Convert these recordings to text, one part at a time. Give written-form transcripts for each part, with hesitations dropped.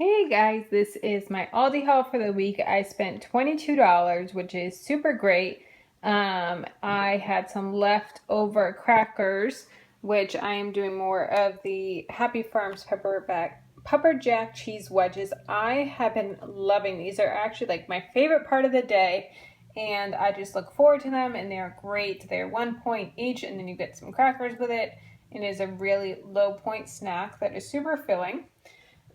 Hey guys, this is my Aldi haul for the week. I spent $22, which is super great. I had some leftover crackers, which I am doing more of the Happy Farms pepper jack cheese wedges. I have been loving these. They're actually like my favorite part of the day, and I just look forward to them, and they're great. They're 1 point each, and then you get some crackers with it. It is a really low point snack that is super filling.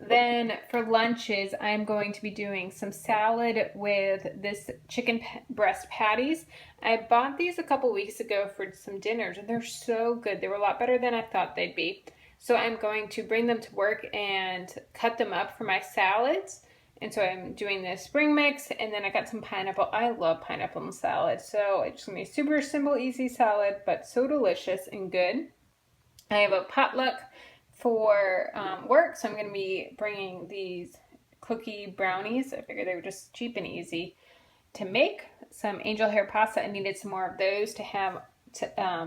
Then for lunches, I'm going to be doing some salad with this chicken breast patties. I bought these a couple weeks ago for some dinners, and they're so good. They were a lot better than I thought they'd be. So I'm going to bring them to work and cut them up for my salads. And so I'm doing this spring mix, and then I got some pineapple. I love pineapple in salad. So it's going to be a super simple, easy salad, but so delicious and good. I have a potluck for work, so I'm going to be bringing these cookie brownies. I figured they were just cheap and easy to make. Some angel hair pasta. I needed some more of those to have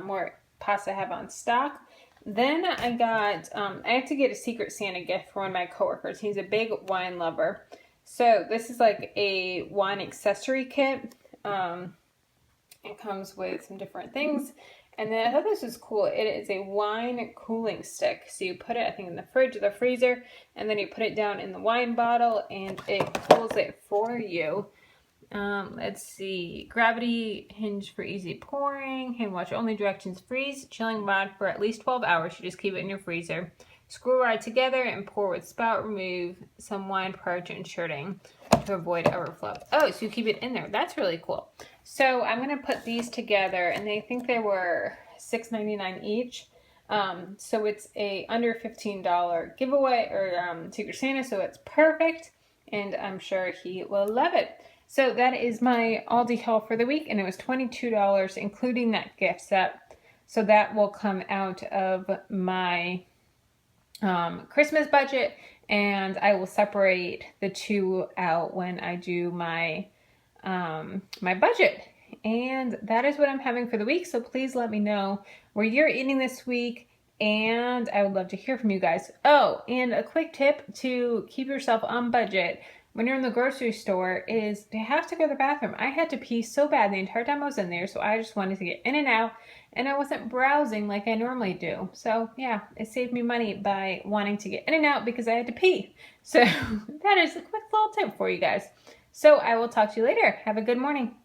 more pasta to have on stock. Then I got, I had to get a Secret Santa gift for one of my coworkers. He's a big wine lover. So this is like a wine accessory kit. It comes with some different things. And then I thought this was cool. It is a wine cooling stick. So you put it, I think, in the fridge or the freezer, and then you put it down in the wine bottle, and it cools it for you. Let's see. Gravity hinge for easy pouring. Hand wash only. Directions: freeze chilling mod for at least 12 hours. You just keep it in your freezer. Screw right together and pour with spout. Remove some wine prior to inserting to avoid overflow. Oh, so you keep it in there. That's really cool. So I'm going to put these together, and I think they were $6.99 each. So it's a under $15 giveaway or Secret Santa, so it's perfect, and I'm sure he will love it. So that is my Aldi haul for the week, and it was $22, including that gift set. So that will come out of my Christmas budget, and I will separate the two out when I do my my budget. And that is what I'm having for the week. So please let me know where you're eating this week, and I would love to hear from you guys. Oh, and a quick tip to keep yourself on budget when you're in the grocery store is you have to go to the bathroom. I had to pee so bad the entire time I was in there, so I just wanted to get in and out, and I wasn't browsing like I normally do. So yeah, it saved me money by wanting to get in and out because I had to pee. So that is a quick little tip for you guys. So I will talk to you later. Have a good morning.